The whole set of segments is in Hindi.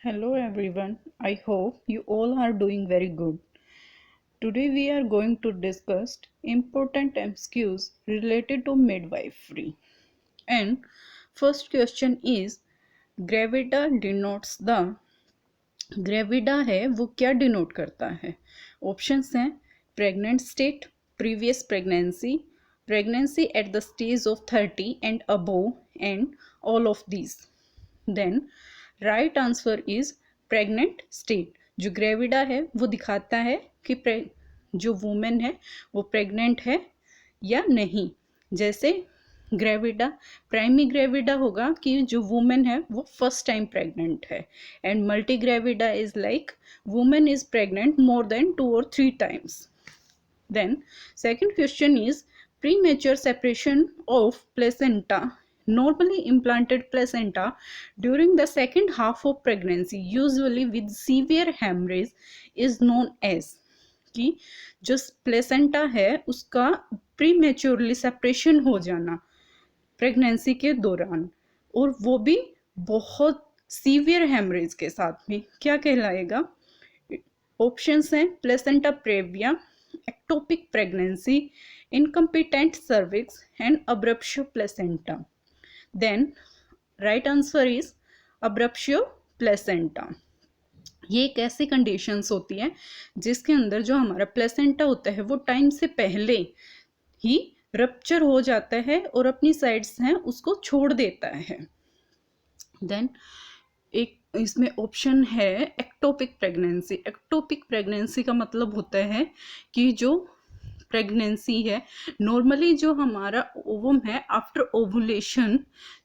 Hello everyone, I hope you all are doing very good. Today we are going to discuss important MCQs related to midwifery. And first question is gravida denotes the gravida है वो क्या डिनोट करता है। ऑप्शंस हैं pregnant state, previous pregnancy, pregnancy at the stage of 30 and above and all of these. Then right answer is pregnant state. जो ग्रेविडा है वो दिखाता है कि जो वुमेन है वो प्रेग्नेंट है या नहीं। जैसे ग्रेविडा, प्राइमरी ग्रेविडा होगा कि जो वुमेन है वो फर्स्ट टाइम प्रेग्नेंट है, and multi gravida is like women is pregnant more than 2 or 3 times. Then second question is premature separation of placenta. Normally implanted placenta during the second half of pregnancy, usually with severe hemorrhage, is known as कि जो प्लेसेंटा है उसका प्रीमेच्योरली सेपरेशन हो जाना प्रेगनेंसी के दौरान, और वो भी बहुत सीवियर हेमरेज के साथ में, क्या कहलाएगा। ऑप्शंस हैं placenta previa, ectopic pregnancy, incompetent cervix and abruptio placenta. Then right answer is abruptio placenta. ये एक ऐसी कंडीशंस होती है जिसके अंदर जो हमारा प्लेसेंटा होता है वो टाइम से पहले ही रप्चर हो जाता है और अपनी साइड्स हैं उसको छोड़ देता है। देन एक इसमें ऑप्शन है एक्टोपिक प्रेगनेंसी। एक्टोपिक प्रेगनेंसी का मतलब होता है कि जो प्रेगनेंसी है, नॉर्मली जो हमारा ओवम है आफ्टर ओवुलेशन,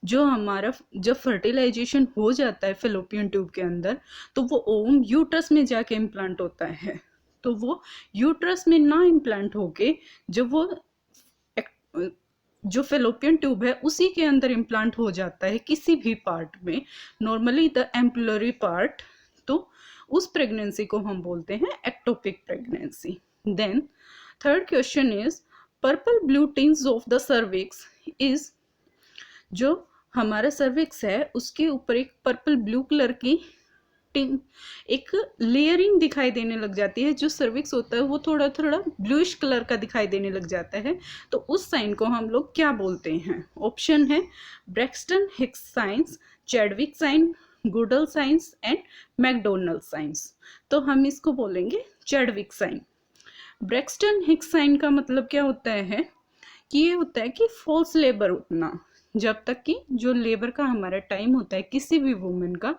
जो हमारा जब फर्टिलाइजेशन हो जाता है फेलोपियन ट्यूब के अंदर, तो वो ओवम यूट्रस में जाके इम्प्लांट होता है। तो वो यूट्रस में ना इम्प्लांट होके जब वो जो फेलोपियन ट्यूब है उसी के अंदर इम्प्लांट हो जाता है किसी भी पार्ट में, नॉर्मली द एम्पुलरी पार्ट, तो उस प्रेगनेंसी को हम बोलते हैं ectopic pregnancy. Then third question is purple blue tinge of the cervix is, जो हमारा सर्विक्स है उसके ऊपर एक पर्पल ब्लू कलर की एक लेयरिंग दिखाई देने लग जाती है। जो सर्विक्स होता है वो थोड़ा थोड़ा ब्लूइश कलर का दिखाई देने लग जाता है, तो उस साइन को हम लोग क्या बोलते हैं। ऑप्शन है Braxton Hicks signs, Chadwick sign, Goodell signs and McDonald signs. तो हम इसको बोलेंगे Chadwick sign. Braxton Hicks sign का मतलब क्या होता है कि ये होता है कि फॉल्स लेबर उतना, जब तक कि जो लेबर का हमारा टाइम होता है किसी भी वुमेन का,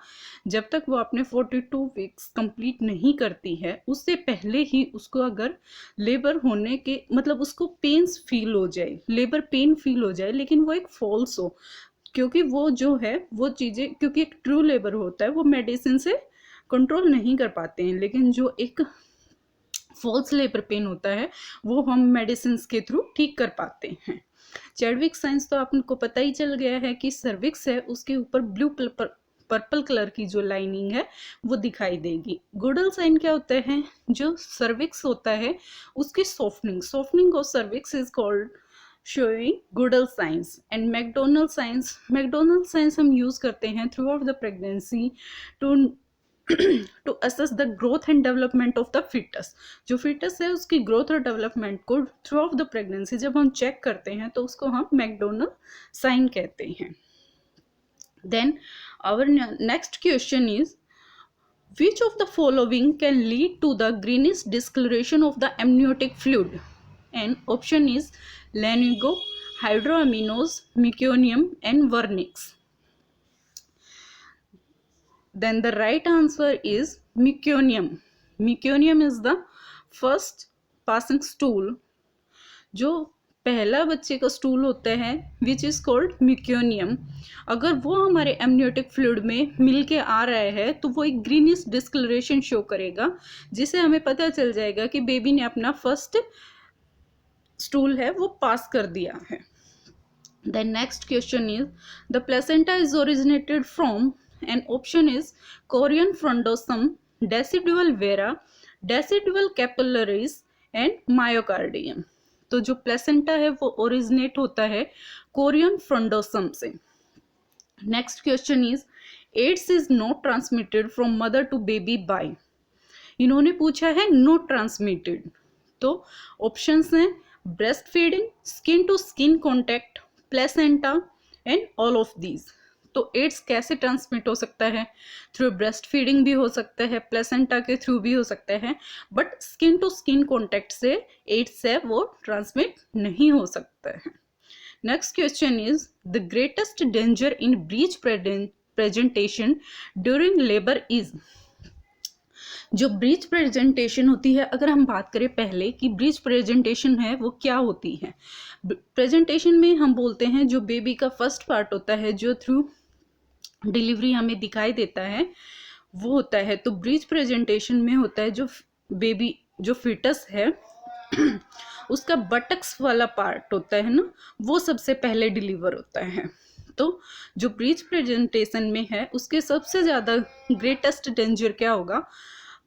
जब तक वो अपने 42 वीक्स कंप्लीट नहीं करती है उससे पहले ही उसको अगर लेबर होने के मतलब उसको पेन्स फील हो जाए, लेबर पेन फील हो जाए, लेकिन वो एक फॉल्स हो, क्योंकि वो जो है वो चीज़ें, क्योंकि एक ट्रू लेबर होता है वो मेडिसिन से कंट्रोल नहीं कर पाते हैं, लेकिन जो एक फॉल्स लेबर पेन होता है वो हम मेडिसिन के थ्रू ठीक कर पाते हैं। चैडविक साइंस तो आपको पता ही चल गया है कि सर्विक्स है उसके ऊपर ब्लू पर्पल कलर की जो लाइनिंग है वो दिखाई देगी। गुडल साइन क्या होता है, जो सर्विक्स होता है उसकी softening of cervix is called showing Goodell signs. And McDonald signs हम यूज करते हैं throughout the pregnancy to to assess the growth and development of the fetus. जो फिटस है उसकी ग्रोथ और डेवलपमेंट को थ्रू आउट द प्रेगनेंसी जब हम चेक करते हैं तो उसको हम मैकडोनल्ड साइन कहते हैं। Then our next question is which of the following can lead to the greenish discoloration of the amniotic fluid? And option is lanugo, hydroamines, meconium and vernix. Then the right answer is meconium. Meconium is the first passing stool, जो पहला बच्चे का स्टूल होता है विच इज़ कॉल्ड म्यूकोनियम। अगर वो हमारे एमनियोटिक फ्लूइड में मिल के आ रहा है तो वो एक ग्रीनिश डिस्कलरेशन शो करेगा, जिससे हमें पता चल जाएगा कि बेबी ने अपना फर्स्ट स्टूल है वो पास कर दिया है। The next question is the placenta is originated from, and option is Corian frondosum, decidual vera, decidual capillaries and myocardium. तो जो प्लेसेंटा है वो ओरिजिनेट होता है कोरियन फ्रोंडोसम से। Next question is AIDS is not transmitted from mother to baby by, इन्होंने पूछा है नॉट ट्रांसमिटेड, तो ऑप्शंस हैं breast feeding, skin to skin contact, placenta and all of these. तो एड्स कैसे ट्रांसमिट हो सकता है? थ्रू ब्रेस्ट फीडिंग भी हो सकता है, प्लेसेंटा के थ्रू भी हो सकता है, but skin to skin contact से एड्स है वो ट्रांसमिट नहीं हो सकता है। Next question is the greatest danger in breech presentation during labour is. जो ब्रीच प्रेजेंटेशन होती है, अगर हम बात करें पहले कि ब्रीच प्रेजेंटेशन है वो क्या होती है। प्रेजेंटेशन में हम बोलते हैं जो बेबी का फर्स्ट पार्ट होता है जो थ्रू डिलीवरी हमें दिखाई देता है वो होता है। तो ब्रीच प्रेजेंटेशन में होता है जो बेबी जो फिटस है उसका बटक्स वाला पार्ट होता है ना, वो सबसे पहले डिलीवर होता है। तो जो ब्रीच प्रेजेंटेशन में है उसके सबसे ज़्यादा ग्रेटेस्ट डेंजर क्या होगा?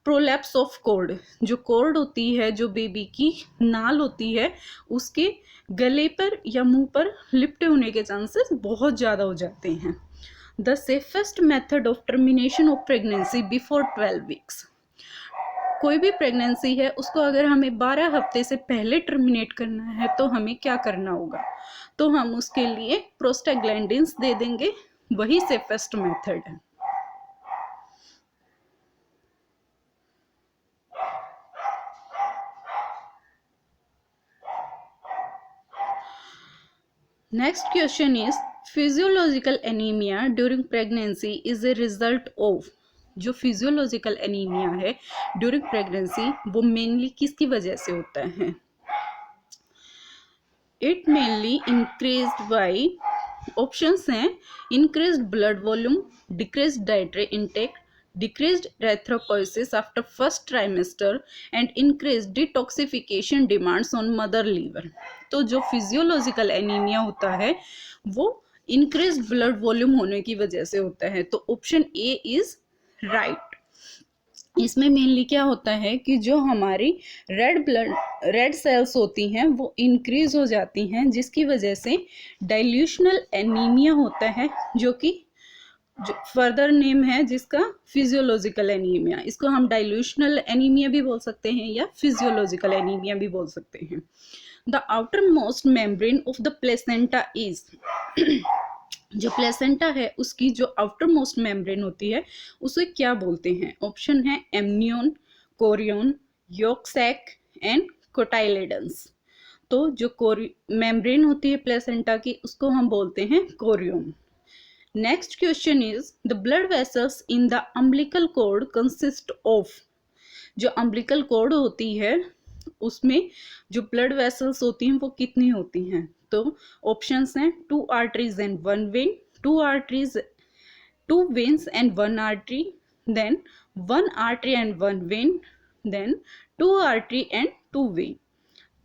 Prolapse of cord. जो कॉर्ड होती है, जो बेबी की नाल होती है, उसके गले पर या मुंह पर लिपटे होने के चांसेस बहुत ज़्यादा हो जाते हैं। The safest method of termination of pregnancy before 12 weeks. कोई भी प्रेगनेंसी है उसको अगर हमें 12 हफ्ते से पहले टर्मिनेट करना है तो हमें क्या करना होगा? तो हम उसके लिए प्रोस्टाग्लैंडिन्स दे देंगे, वही सेफेस्ट मेथड है। Next question is physiological anaemia during pregnancy is a result of. जो फिजियोलॉजिकल एनीमिया है ड्यूरिंग प्रेगनेंसी वो मेनली किसकी वजह से होता है? It mainly increased by, options हैं increased blood volume, decreased dietary intake, decreased erythropoiesis after first trimester and increased detoxification demands on mother liver। तो जो फिजियोलॉजिकल एनीमिया होता है वो increased blood volume होने की वजह से होता है। तो ऑप्शन ए इज राइट। इसमें मेनली क्या होता है कि जो हमारी रेड सेल्स होती हैं वो इंक्रीज हो जाती हैं, जिसकी वजह से डाइल्यूशनल एनीमिया होता है, जो कि जो फर्दर नेम है जिसका फिजियोलॉजिकल एनीमिया। इसको हम डाइल्यूशनल एनीमिया भी बोल सकते हैं या फिजियोलॉजिकल एनीमिया भी बोल सकते हैं। The outer most membrane of the placenta is. जो प्लेसेंटा है उसकी जो आउटर मोस्ट मेम्ब्रेन होती है उसे क्या बोलते हैं? ऑप्शन है amnion, chorion, yolk sac and cotyledons. तो जो मेम्ब्रेन होती है प्लेसेंटा की उसको हम बोलते हैं Korean. Next question is the blood vessels in the umbilical cord consist of। जो umbilical cord होती है उसमें जो blood vessels होती हैं वो कितनी होती हैं? तो options हैं 2 arteries and 1 vein, 2 arteries, 2 veins and 1 artery, then 1 artery and 1 vein, then 2 artery and 2 vein।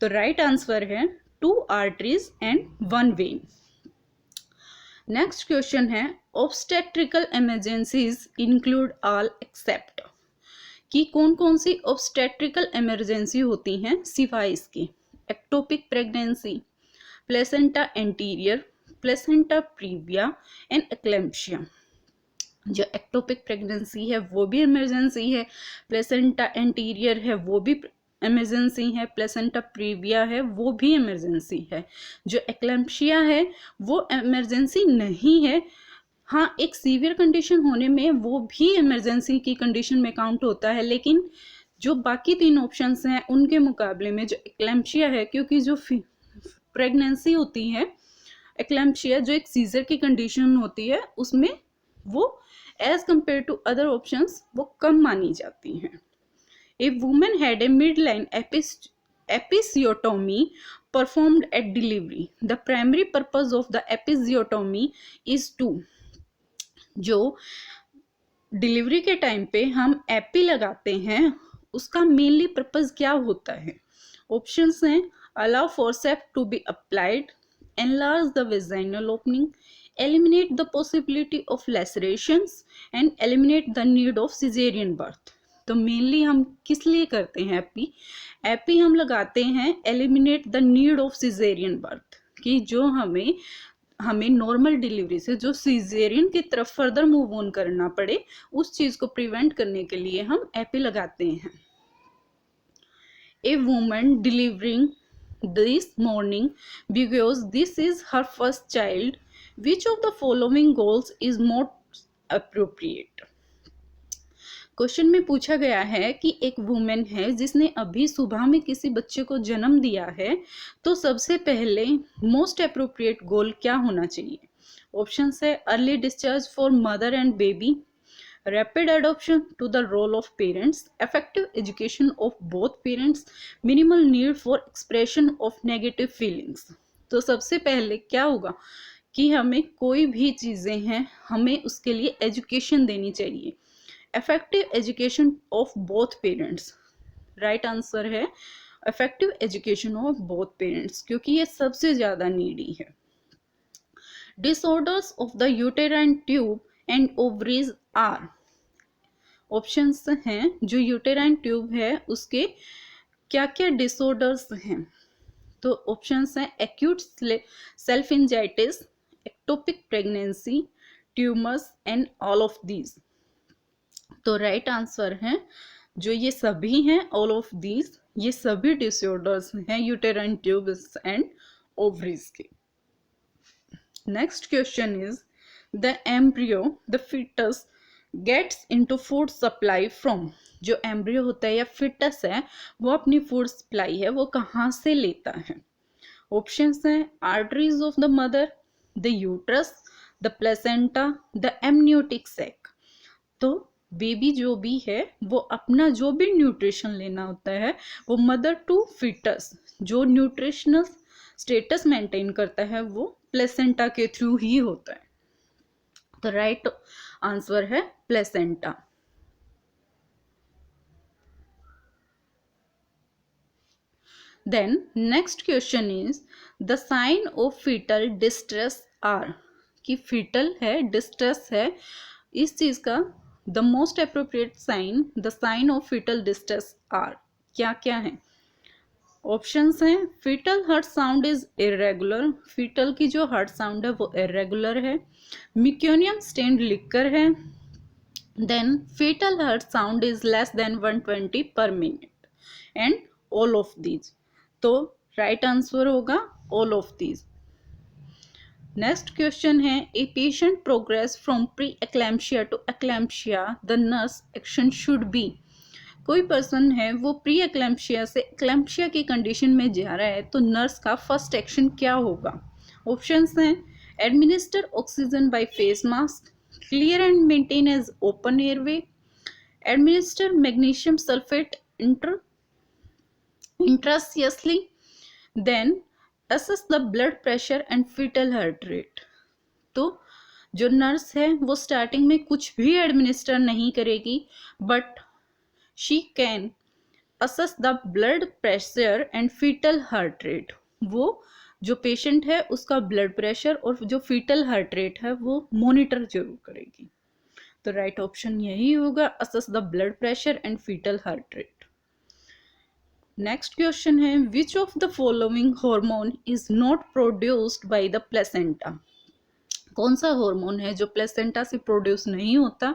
तो right answer है 2 arteries and 1 vein। Next question है obstetrical emergencies include all except. कि कौन कौन सी ऑब्स्टेट्रिकल इमरजेंसी होती हैं सिवाय इसकी? Ectopic pregnancy, placenta anterior, placenta previa and eclampsia. जो एक्टोपिक प्रेगनेंसी है वो भी इमरजेंसी है, प्लेसेंटा एंटीरियर है वो भी इमरजेंसी है, प्लेसेंटा प्रीविया है वो भी इमरजेंसी है। जो एक्लेम्पशिया है वो इमरजेंसी नहीं है। हाँ, एक सीवियर कंडीशन होने में वो भी इमरजेंसी की कंडीशन में काउंट होता है, लेकिन जो बाकी 3 ऑप्शंस हैं उनके मुकाबले में जो एक्लेम्पशिया है, क्योंकि जो प्रेगनेंसी होती है एक्लेम्पशिया जो एक सीजर की कंडीशन होती है उसमें वो as compare to other options वो कम मानी जाती हैं। A woman had a midline episiotomy performed at delivery. The primary purpose of the episiotomy is to। जो डिलीवरी के टाइम पे हम एपी लगाते हैं उसका मेनली पर्पस क्या होता है? ऑप्शंस हैं allow forceps to be applied, enlarge the vaginal opening, eliminate the possibility of lacerations and eliminate the need of cesarean birth। तो मेनली हम किस लिए करते हैं एपी? एपी हम लगाते हैं eliminate the need of caesarean birth, कि जो हमें हमें नॉर्मल डिलीवरी से जो सीजेरियन की तरफ फर्दर मूव ऑन करना पड़े, उस चीज को प्रिवेंट करने के लिए हम एपी लगाते हैं। A woman delivering this morning because this is her first child, which of the following goals is more appropriate? Question में पूछा गया है कि एक वुमेन है जिसने अभी सुबह में किसी बच्चे को जन्म दिया है, तो सबसे पहले मोस्ट अप्रोप्रिएट गोल क्या होना चाहिए? ऑप्शन है early discharge for mother and baby, rapid adoption to the role of parents, effective education of both parents, minimal need for expression of negative feelings। तो सबसे पहले क्या होगा कि हमें कोई भी चीज़ें हैं, हमें उसके लिए एजुकेशन देनी चाहिए। effective education of both parents, right answer है effective education of both parents, क्योंकि ये सबसे ज़्यादा नीडी है। disorders of the uterine tube and ovaries are, options हैं जो यूटेराइन ट्यूब है उसके क्या क्या डिसऑर्डर्स हैं। तो ऑप्शंस हैं acute salpingitis, ectopic pregnancy, tumours and all of these. तो राइट आंसर है जो ये सभी हैं, ऑल ऑफ दीज, ये सभी डिसऑर्डर्स हैं यूटेराइन ट्यूब्स एंड ओवरीज के। Next question is the embryo the fetus gets into food supply from, जो एम्ब्रियो होता है या फिटस है वो अपनी फूड सप्लाई है वो कहाँ से लेता है? ऑप्शंस हैं arteries of the mother, the uterus, the placenta, the amniotic sac. तो बेबी जो भी है वो अपना जो भी न्यूट्रिशन लेना होता है वो मदर टू फिटस, जो न्यूट्रिशनल स्टेटस मेंटेन करता है वो प्लेसेंटा के थ्रू ही होता है। तो राइट आंसर है placenta. Then next question is the sign of fetal distress are, कि फीटल है डिस्ट्रेस है, इस चीज का the most appropriate sign, the sign of fetal distress are क्या क्या है? ऑप्शंस हैं fetal heart sound is irregular, fetal की जो हार्ट साउंड है वो इरेगुलर है, मिक्योनियम स्टेन्ड लिकर है, then fetal heart sound is less than 120 per minute, and all of these. तो राइट आंसर होगा all of these. Next question है a patient progress from pre eclampsia to eclampsia, the nurse action should be. कोई पर्सन है वो प्री एक्लैम्शिया से एक्लैम्शिया की कंडीशन में जा रहा है, तो नर्स का फर्स्ट एक्शन क्या होगा? ऑप्शंस हैं administer oxygen by face mask, clear and maintain as open airway, administer magnesium sulphate intravenously, then assess the blood pressure and fetal heart rate। तो जो नर्स है वो स्टार्टिंग में कुछ भी एडमिनिस्टर नहीं करेगी, but she can assess the blood pressure and fetal heart rate। वो जो पेशेंट है उसका ब्लड प्रेशर और जो फीटल हार्ट रेट है वो मॉनिटर जरूर करेगी। तो राइट ऑप्शन यही होगा assess the blood pressure and fetal heart rate। Next question है which of the following hormone is not produced by the placenta, कौन सा हार्मोन है जो प्लेसेंटा से प्रोड्यूस नहीं होता?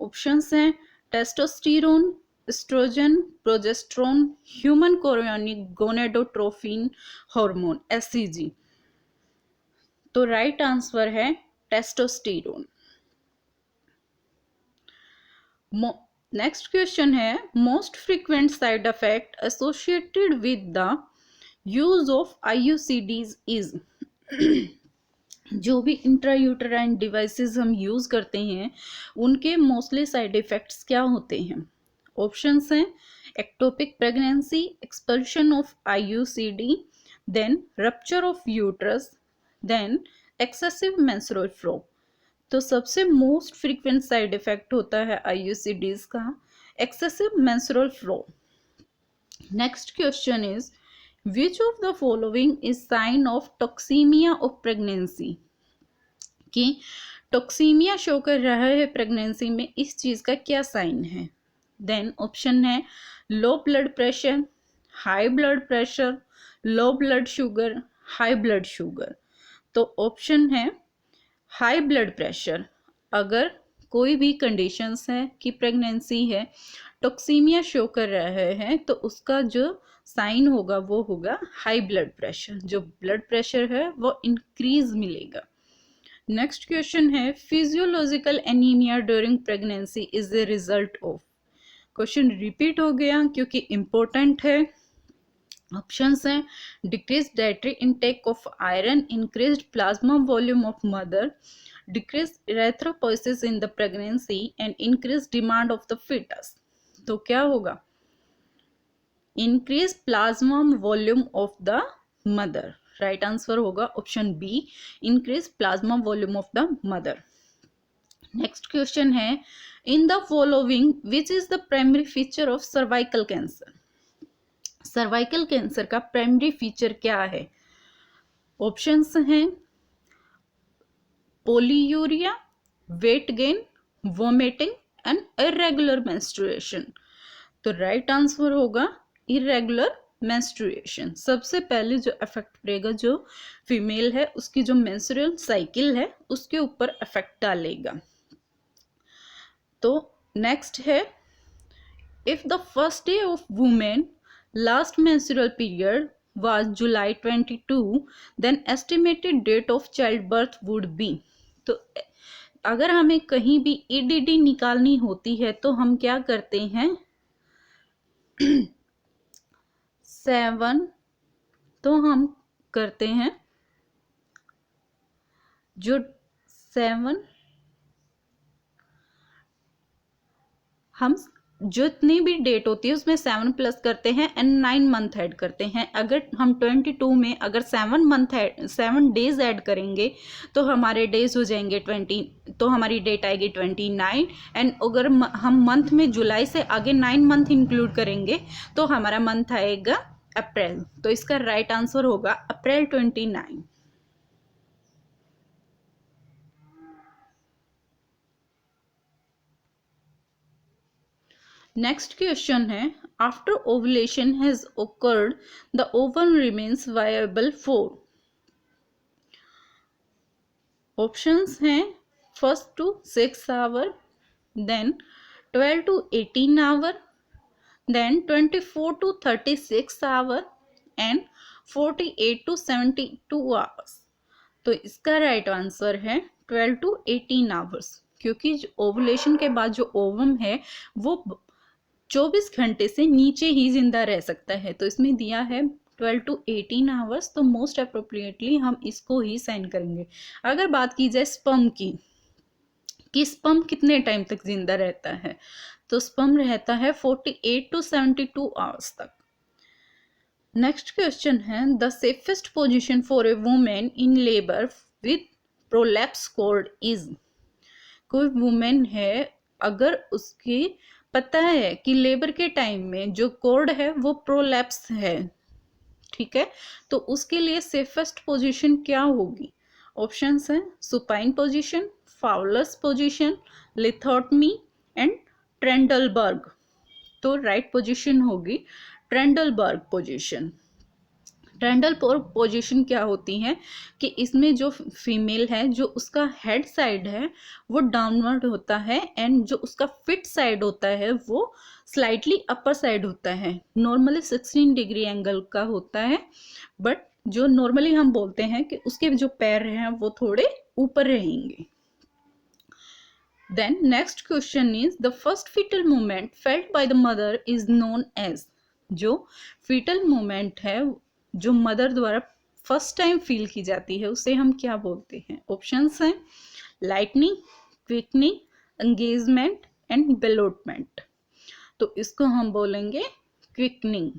ऑप्शंस हैं testosterone, oestrogen, progesterone, human chorionic gonadotrophin hormone HCG. तो राइट आंसर है टेस्टोस्टेरोन। नेक्स्ट क्वेश्चन है most frequent side effect associated with the use of IUCDs is, जो भी इंट्रायूटेराइन डिवाइसेस हम यूज करते हैं उनके मोस्टली साइड इफेक्ट्स क्या होते हैं? ऑप्शंस हैं ectopic pregnancy, expulsion of IUCD, then rupture of uterus, then excessive menstrual flow. तो सबसे मोस्ट फ्रीक्वेंट साइड इफेक्ट होता है आईयूसीडीज का excessive menstrual flow. Next question is which of the following is sine of toxaemia of pregnancy, कि टॉक्सीमिया शो कर रहा है प्रेगनेंसी में, इस चीज का क्या साइन है? देन ऑप्शन है low blood pressure, high blood pressure, low blood sugar, high blood sugar. तो ऑप्शन है हाई ब्लड प्रेशर। अगर कोई भी कंडीशंस है कि प्रेगनेंसी है, टॉक्सीमिया शो कर रहे हैं, तो उसका जो साइन होगा वो होगा हाई ब्लड प्रेशर। जो ब्लड प्रेशर है वो इंक्रीज मिलेगा। नेक्स्ट क्वेश्चन है physiological anaemia during pregnancy is the result of. Question repeat हो गया क्योंकि इंपॉर्टेंट है। ऑप्शंस हैं decrease dietary intake of iron, increased plasma volume of mother, decreased erythropoiesis in the pregnancy and increased demand of the fetus। तो क्या होगा? increase plasma volume of the mother। Right answer होगा option B, increase plasma volume of the mother। Next question है in the following which is the primary feature of cervical cancer. Cervical cancer का प्राइमरी फीचर क्या है? ऑप्शंस हैं polyuria, weight gain, vomiting and irregular menstruation. तो राइट आंसर होगा इरेगुलर मेंस्ट्रुएशन। सबसे पहले जो इफेक्ट पड़ेगा जो फीमेल है उसकी जो मेंस्ट्रुअल साइकिल है उसके ऊपर इफेक्ट डालेगा। तो नेक्स्ट है if the first day of women last menstrual period was July 22, then estimated date of childbirth would be। तो अगर हमें कहीं भी ईडीडी निकालनी होती है तो हम क्या करते हैं 7, तो हम करते हैं जो 7 हम जितनी भी डेट होती है उसमें 7 प्लस करते हैं एंड 9 मंथ ऐड करते हैं। अगर हम 22 में अगर 7 डेज ऐड करेंगे तो हमारे डेज हो जाएंगे 20, तो हमारी डेट आएगी 29। एंड अगर हम मंथ में जुलाई से आगे 9 मंथ इंक्लूड करेंगे तो हमारा मंथ आएगा अप्रैल। तो इसका राइट आंसर होगा अप्रैल 29। नेक्स्ट क्वेश्चन है after ovulation has occurred the ovum remains viable for। Options हैं 1 to 6 hour, then 12 to 18 hour, then 24 to 36 hour and 48 to 72 hours। तो इसका राइट आंसर है 12 to 18 आवर्स, क्योंकि ओवुलेशन के बाद जो ओवम है वो 24 घंटे से नीचे ही जिंदा रह सकता है। तो इसमें दिया है 12 to 18 आवर्स, तो मोस्ट अप्रोप्रिएटली हम इसको ही साइन करेंगे। अगर बात की जाए स्पर्म की कि स्पर्म कितने टाइम तक जिंदा रहता है, तो स्पर्म रहता है 48 to 72 आवर्स तक। नेक्स्ट क्वेश्चन है the safest position for a women in labour with prolapse cord is. कोई वुमेन है अगर उसकी पता है कि लेबर के टाइम में जो कॉर्ड है वो प्रोलैप्स है, ठीक है, तो उसके लिए सेफेस्ट पोजीशन क्या होगी? ऑप्शंस हैं सुपाइन पोजीशन, फाउलस पोजीशन, लिथोटमी एंड ट्रेंडलबर्ग। तो राइट पोजीशन होगी ट्रेंडलबर्ग पोजीशन। ट्रेंडलबर्ग पोजीशन क्या होती है कि इसमें जो फीमेल है जो उसका हेड साइड है वो डाउनवर्ड होता है एंड जो उसका फिट साइड होता है वो स्लाइटली अपर साइड होता है। नॉर्मली 16 डिग्री एंगल का होता है, बट जो नॉर्मली हम बोलते हैं कि उसके जो पैर हैं वो थोड़े ऊपर रहेंगे। Then next question is the first fetal movement felt by the mother is known as। जो fetal movement है जो मदर द्वारा फर्स्ट टाइम फील की जाती है उसे हम क्या बोलते हैं? ऑप्शंस हैं लाइटनिंग, क्विकनिंग, एंगेजमेंट एंड बेलोटमेंट। तो इसको हम बोलेंगे क्विकनिंग।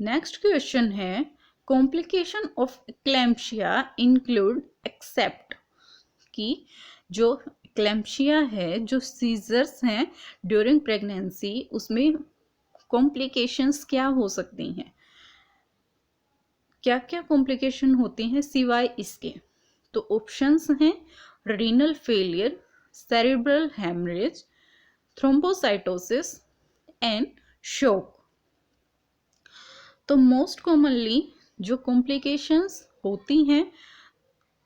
नेक्स्ट क्वेश्चन है कॉम्प्लिकेशन ऑफ एक्लैम्पशिया इंक्लूड एक्सेप्ट। कि जो एक्लैम्पशिया है जो सीजर्स हैं ड्यूरिंग प्रेगनेंसी उसमें कॉम्प्लिकेशंस क्या हो सकती हैं? क्या क्या कॉम्प्लिकेशन होती हैं सिवाय इसके? तो ऑप्शंस हैं renal failure, cerebral haemorrhage, thrombocytosis and shock. तो मोस्ट कॉमनली जो कॉम्प्लिकेशंस होती हैं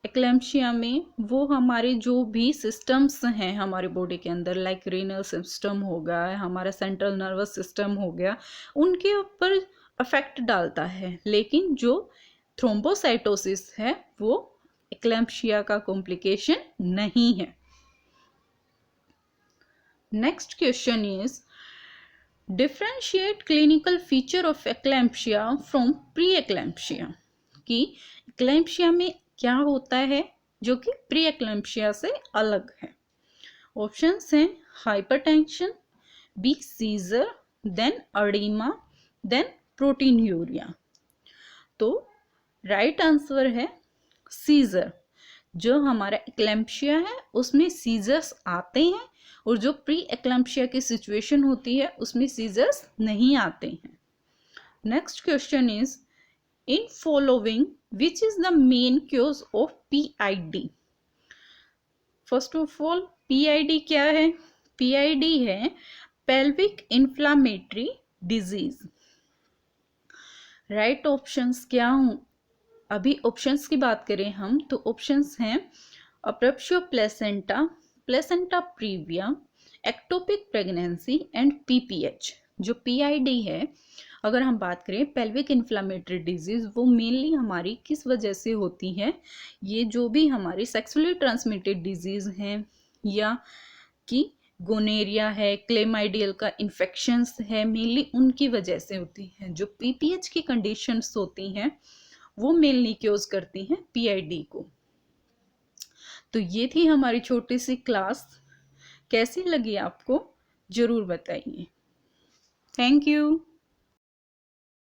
एक्लैम्पशिया में, वो हमारे जो भी सिस्टम्स हैं हमारे बॉडी के अंदर, लाइक रीनल सिस्टम हो गया, हमारा सेंट्रल नर्वस सिस्टम हो गया, उनके ऊपर अफेक्ट डालता है। लेकिन जो थ्रोम्बोसाइटोसिस है वो एक्लैम्पशिया का कॉम्प्लिकेशन नहीं है। Next question is differentiate clinical feature of eclampsia from pre eclampsia, कि एक्लैम्पशिया में क्या होता है जो कि प्री एक्लैम्पशिया से अलग है। ऑप्शंस हैं hypertension, B seizure, then oedema, then proteinuria. तो राइट आंसर है सीजर। जो हमारा एक्लैम्पशिया है उसमें सीजर्स आते हैं, और जो प्री एक्लैम्पशिया की सिचुएशन होती है उसमें सीजर्स नहीं आते हैं। Next question is in following which is the main cause of PID. First of all PID क्या है? पीआईडी है pelvic inflammatory disease. Right options क्या हूं? अभी ऑप्शंस की बात करें हम तो ऑप्शंस हैं abruptio placenta, placenta previa, ectopic pregnancy and PPH. जो पीआईडी है, अगर हम बात करें पेल्विक इन्फ्लामेटरी डिजीज, वो मेनली हमारी किस वजह से होती है? ये जो भी हमारी सेक्सुअली ट्रांसमिटेड डिजीज हैं, या कि गोनेरिया है, क्लेमाइडियल का इन्फेक्शंस है, मेनली उनकी वजह से होती है। जो पीपीएच की कंडीशंस होती हैं वो मेनली क्योज करती हैं पीआईडी को। तो ये थी हमारी छोटी सी क्लास। कैसी लगी आपको जरूर बताइए। Thank you.